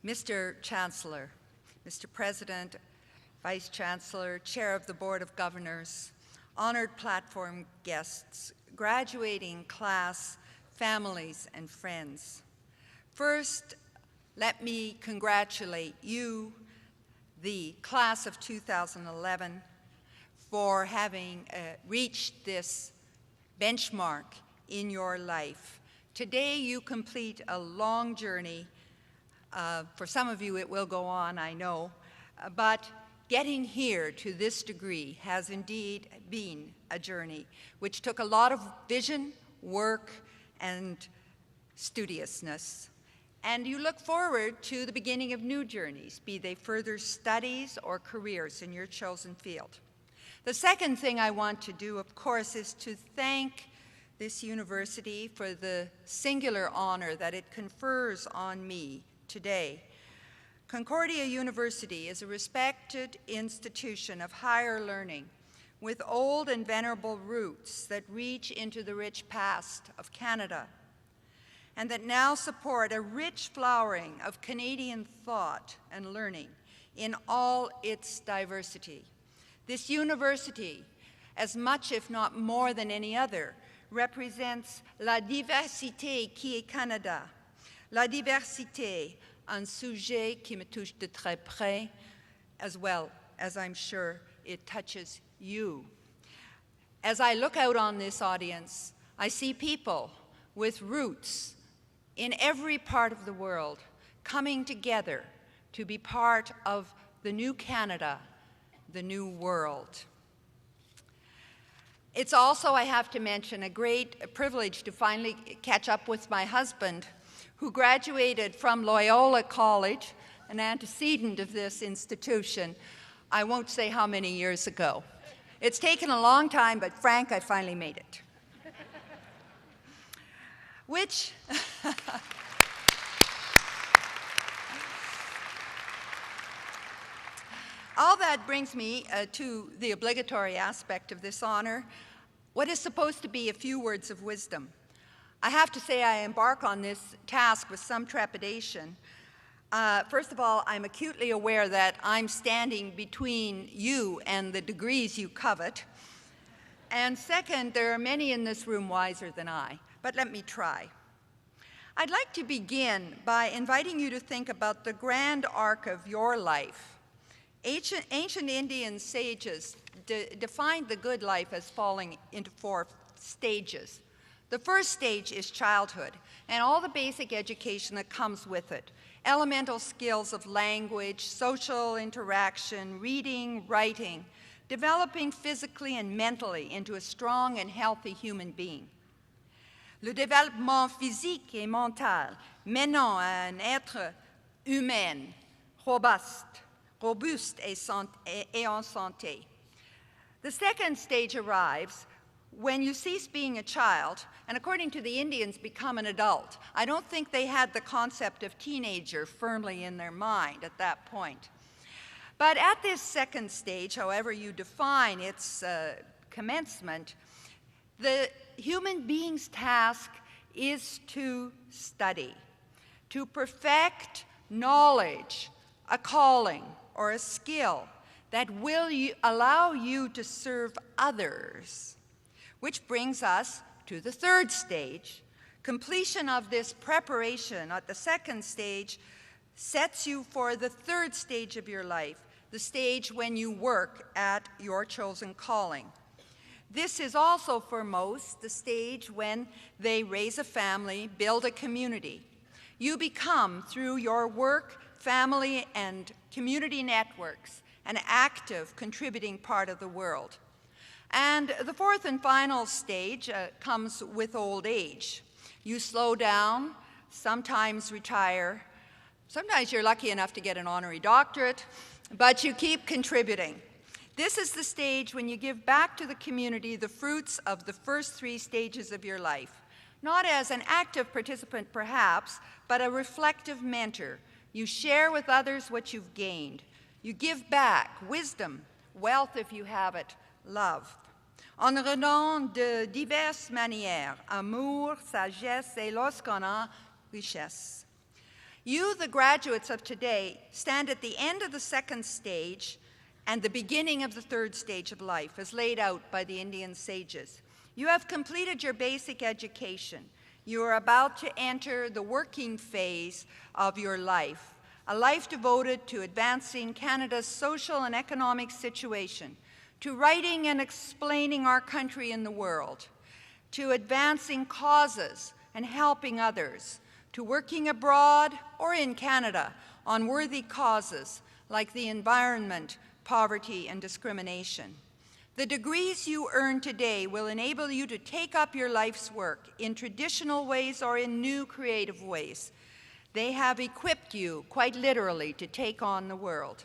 Mr. Chancellor, Mr. President, Vice Chancellor, Chair of the Board of Governors, honored platform guests, graduating class, families, and friends. First, let me congratulate you, the class of 2011, for having reached this benchmark in your life. Today, you complete a long journey. For some of you, it will go on, I know, but getting here to this degree has indeed been a journey which took a lot of vision, work, and studiousness. And you look forward to the beginning of new journeys, be they further studies or careers in your chosen field. The second thing I want to do, of course, is to thank this university for the singular honor that it confers on me today. Concordia University is a respected institution of higher learning with old and venerable roots that reach into the rich past of Canada and that now support a rich flowering of Canadian thought and learning in all its diversity. This university, as much if not more than any other, represents la diversité qui est Canada. La diversité, un sujet qui me touche de très près, as well as I'm sure it touches you. As I look out on this audience, I see people with roots in every part of the world coming together to be part of the new Canada, the new world. It's also, I have to mention, a great privilege to finally catch up with my husband, who graduated from Loyola College, an antecedent of this institution. I won't say how many years ago. It's taken a long time, but Frank, I finally made it. Which, all that brings me to the obligatory aspect of this honor, what is supposed to be a few words of wisdom. I have to say I embark on this task with some trepidation. First of all, I'm acutely aware that I'm standing between you and the degrees you covet. And second, there are many in this room wiser than I, but let me try. I'd like to begin by inviting you to think about the grand arc of your life. Ancient Indian sages defined the good life as falling into 4 stages. The first stage is childhood, and all the basic education that comes with it. Elemental skills of language, social interaction, reading, writing, developing physically and mentally into a strong and healthy human being. Le développement physique et mental menant à un être humain, robuste et en santé. The second stage arrives when you cease being a child, and according to the Indians, become an adult. I don't think they had the concept of teenager firmly in their mind at that point. But at this second stage, however you define its commencement, the human being's task is to study, to perfect knowledge, a calling, or a skill that will allow you to serve others. Which brings us to the third stage. Completion of this preparation at the second stage sets you for the third stage of your life, the stage when you work at your chosen calling. This is also for most the stage when they raise a family, build a community. You become, through your work, family, and community networks, an active, contributing part of the world. And the fourth and final stage comes with old age. You slow down, sometimes retire. Sometimes you're lucky enough to get an honorary doctorate, but you keep contributing. This is the stage when you give back to the community the fruits of the first 3 stages of your life. Not as an active participant, perhaps, but a reflective mentor. You share with others what you've gained. You give back wisdom, wealth if you have it, love. En redonnant de diverses manières, amour, sagesse et lorsqu'on a richesse. You, the graduates of today, stand at the end of the second stage and the beginning of the third stage of life, as laid out by the Indian sages. You have completed your basic education. You are about to enter the working phase of your life, a life devoted to advancing Canada's social and economic situation, to writing and explaining our country in the world, to advancing causes and helping others, to working abroad or in Canada on worthy causes like the environment, poverty, and discrimination. The degrees you earn today will enable you to take up your life's work in traditional ways or in new creative ways. They have equipped you, quite literally, to take on the world.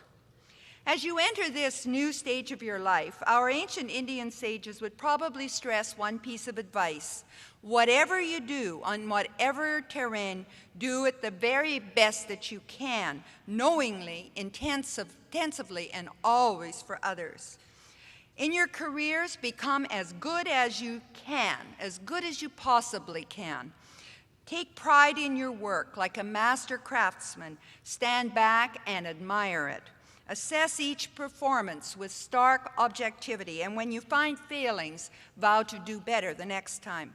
As you enter this new stage of your life, our ancient Indian sages would probably stress one piece of advice. Whatever you do, on whatever terrain, do it the very best that you can, knowingly, intensively, and always for others. In your careers, become as good as you can, as good as you possibly can. Take pride in your work like a master craftsman. Stand back and admire it. Assess each performance with stark objectivity, and when you find failings, vow to do better the next time.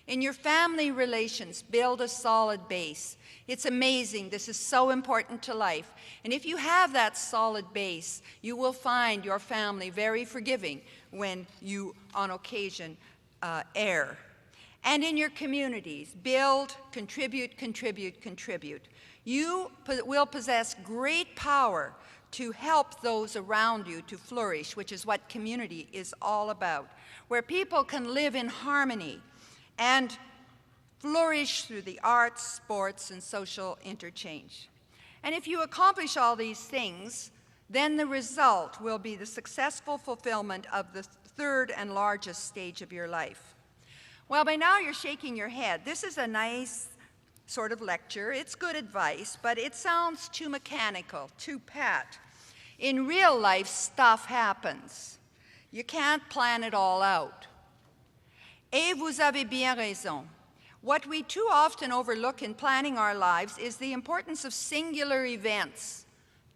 In your family relations, build a solid base. It's amazing. This is so important to life. And if you have that solid base, you will find your family very forgiving when you, on occasion, err. And in your communities, build, contribute, contribute, contribute. You will possess great power to help those around you to flourish, which is what community is all about, where people can live in harmony and flourish through the arts, sports, and social interchange. And if you accomplish all these things, then the result will be the successful fulfillment of the third and largest stage of your life. Well, by now you're shaking your head. This is a nice sort of lecture. It's good advice, but it sounds too mechanical, too pat. In real life, stuff happens. You can't plan it all out. Et vous avez bien raison. What we too often overlook in planning our lives is the importance of singular events,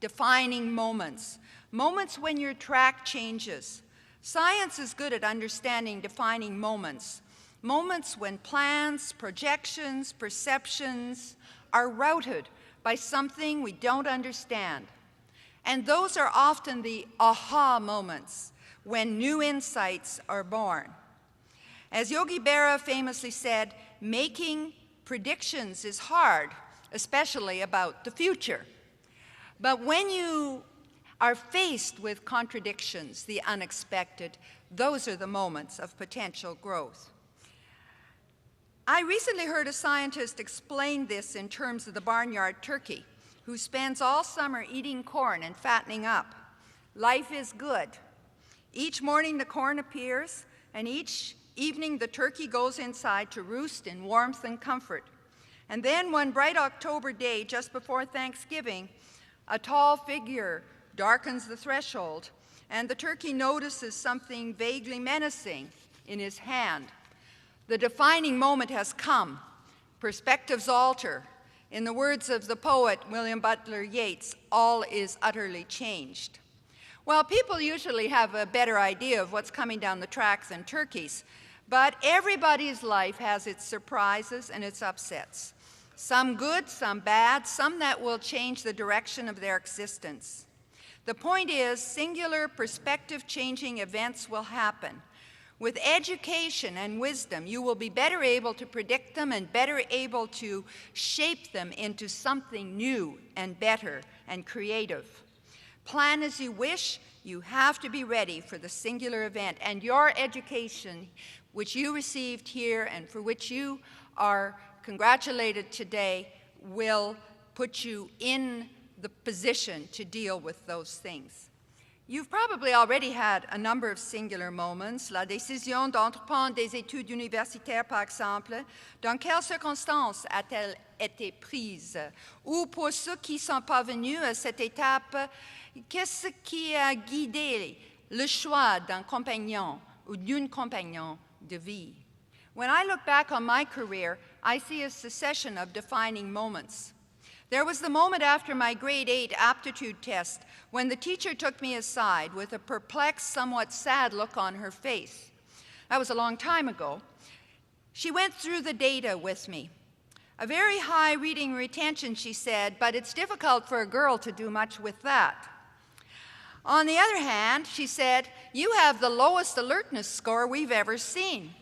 defining moments, moments when your track changes. Science is good at understanding defining moments, moments when plans, projections, perceptions are routed by something we don't understand. And those are often the aha moments when new insights are born. As Yogi Berra famously said, making predictions is hard, especially about the future. But when you are faced with contradictions, the unexpected, those are the moments of potential growth. I recently heard a scientist explain this in terms of the barnyard turkey, who spends all summer eating corn and fattening up. Life is good. Each morning the corn appears, and each evening the turkey goes inside to roost in warmth and comfort. And then one bright October day, just before Thanksgiving, a tall figure darkens the threshold, and the turkey notices something vaguely menacing in his hand. The defining moment has come. Perspectives alter. In the words of the poet William Butler Yeats, all is utterly changed. Well, people usually have a better idea of what's coming down the track than turkeys, but everybody's life has its surprises and its upsets. Some good, some bad, some that will change the direction of their existence. The point is, singular perspective-changing events will happen. With education and wisdom, you will be better able to predict them and better able to shape them into something new and better and creative. Plan as you wish. You have to be ready for the singular event, and your education, which you received here and for which you are congratulated today, will put you in the position to deal with those things. You've probably already had a number of singular moments. La décision d'entreprendre des études universitaires, par exemple. Dans quelles circonstances a-t-elle été prise? Ou pour ceux qui sont parvenus à cette étape, qu'est-ce qui a guidé le choix d'un compagnon ou d'une compagne de vie? When I look back on my career, I see a succession of defining moments. There was the moment after my grade 8 aptitude test when the teacher took me aside with a perplexed, somewhat sad look on her face. That was a long time ago. She went through the data with me. A very high reading retention, she said, but it's difficult for a girl to do much with that. On the other hand, she said, you have the lowest alertness score we've ever seen.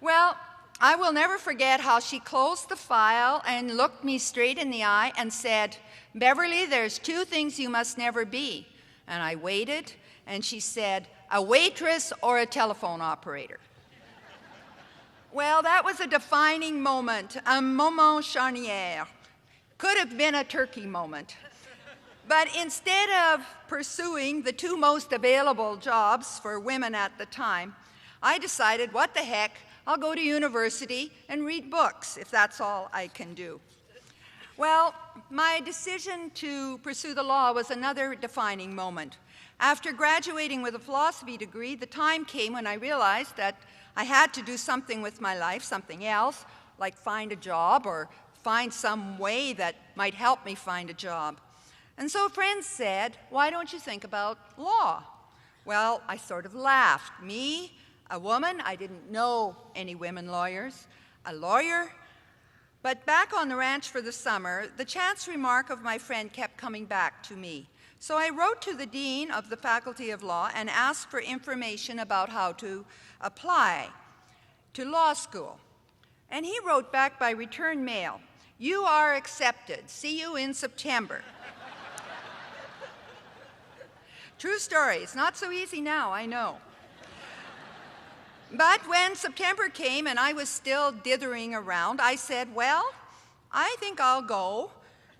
Well, I will never forget how she closed the file and looked me straight in the eye and said, Beverly, there's 2 things you must never be. And I waited, and she said, a waitress or a telephone operator. Well, that was a defining moment, un moment charnière. Could have been a turkey moment. But instead of pursuing the 2 most available jobs for women at the time, I decided, what the heck, I'll go to university and read books if that's all I can do. Well, my decision to pursue the law was another defining moment. After graduating with a philosophy degree, the time came when I realized that I had to do something with my life, something else, like find a job or find some way that might help me find a job. And so friends said, why don't you think about law? Well, I sort of laughed. Me, a woman, I didn't know any women lawyers, a lawyer. But back on the ranch for the summer, the chance remark of my friend kept coming back to me. So I wrote to the dean of the Faculty of Law and asked for information about how to apply to law school. And he wrote back by return mail, you are accepted. See you in September. True story. It's not so easy now, I know. But when September came and I was still dithering around, I said, well, I think I'll go.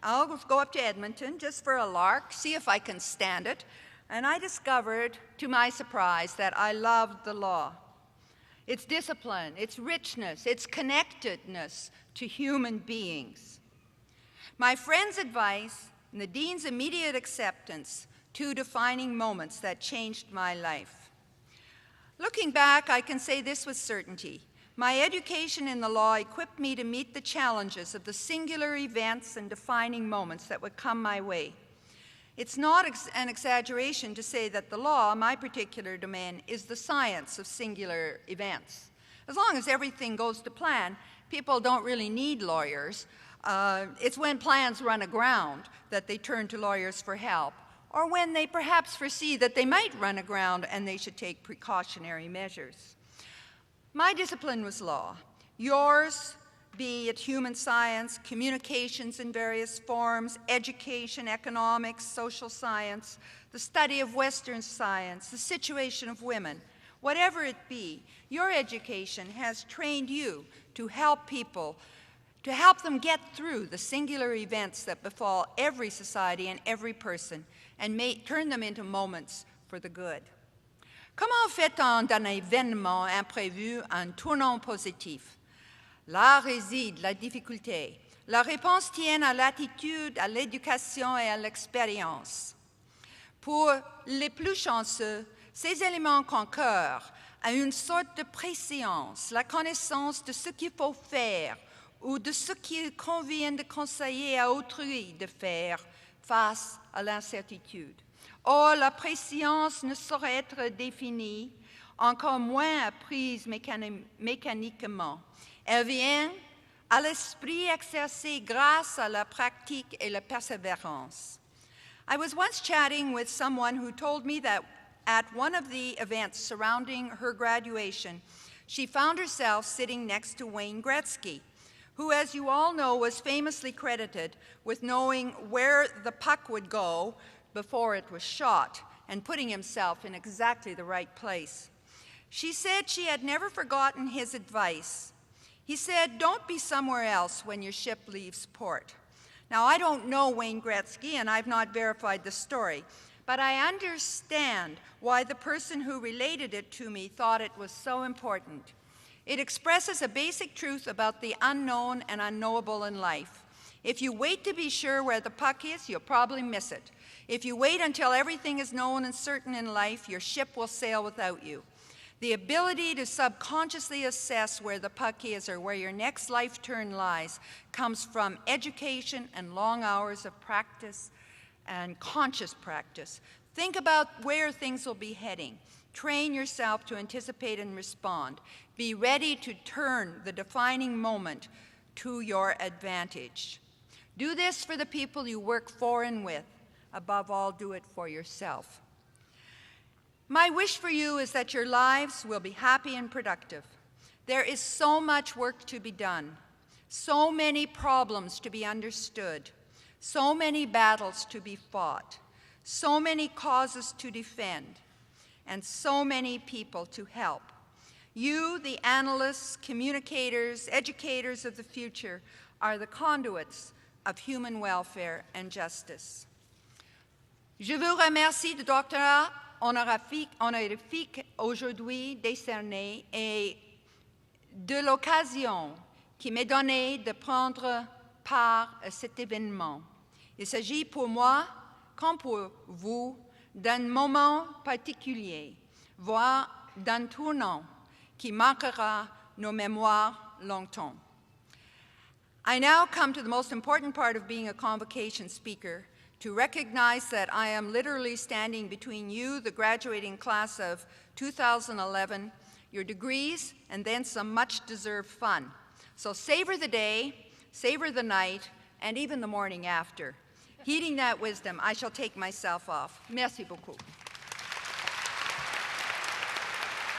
I'll go up to Edmonton just for a lark, see if I can stand it. And I discovered, to my surprise, that I loved the law. Its discipline, its richness, its connectedness to human beings. My friend's advice and the dean's immediate acceptance, 2 defining moments that changed my life. Looking back, I can say this with certainty. My education in the law equipped me to meet the challenges of the singular events and defining moments that would come my way. It's not an exaggeration to say that the law, my particular domain, is the science of singular events. As long as everything goes to plan, people don't really need lawyers. It's when plans run aground that they turn to lawyers for help, or when they perhaps foresee that they might run aground and they should take precautionary measures. My discipline was law. Yours, be it human science, communications in various forms, education, economics, social science, the study of Western science, the situation of women, whatever it be, your education has trained you to help people, to help them get through the singular events that befall every society and every person, and turn them into moments for the good. Comment fait-on d'un événement imprévu un tournant positif? Là réside la difficulté. La réponse tient à l'attitude, à l'éducation et à l'expérience. Pour les plus chanceux, ces éléments concurrent à une sorte de préscience, la connaissance de ce qu'il faut faire ou de ce qu'il convient de conseiller à autrui de faire face à l'incertitude. Or, la préscience ne saurait être définie, encore moins apprise mécaniquement. Elle vient à l'esprit exercé grâce à la pratique et la persévérance. I was once chatting with someone who told me that at one of the events surrounding her graduation, she found herself sitting next to Wayne Gretzky, who, as you all know, was famously credited with knowing where the puck would go before it was shot and putting himself in exactly the right place. She said she had never forgotten his advice. He said, don't be somewhere else when your ship leaves port. Now, I don't know Wayne Gretzky, and I've not verified the story, but I understand why the person who related it to me thought it was so important. It expresses a basic truth about the unknown and unknowable in life. If you wait to be sure where the puck is, you'll probably miss it. If you wait until everything is known and certain in life, your ship will sail without you. The ability to subconsciously assess where the puck is or where your next life turn lies comes from education and long hours of practice and conscious practice. Think about where things will be heading. Train yourself to anticipate and respond. Be ready to turn the defining moment to your advantage. Do this for the people you work for and with. Above all, do it for yourself. My wish for you is that your lives will be happy and productive. There is so much work to be done, so many problems to be understood, so many battles to be fought, so many causes to defend, and so many people to help. You, the analysts, communicators, educators of the future, are the conduits of human welfare and justice. Je vous remercie du doctorat honorifique aujourd'hui décerné et de l'occasion qui m'est donnée de prendre part à cet événement. Il s'agit pour moi, comme pour vous, d'un moment particulier, voire d'un tournant qui marquera nos mémoires longtemps. I now come to the most important part of being a convocation speaker, to recognize that I am literally standing between you, the graduating class of 2011, your degrees, and then some much-deserved fun. So savor the day, savor the night, and even the morning after. Heeding that wisdom, I shall take myself off. Merci beaucoup.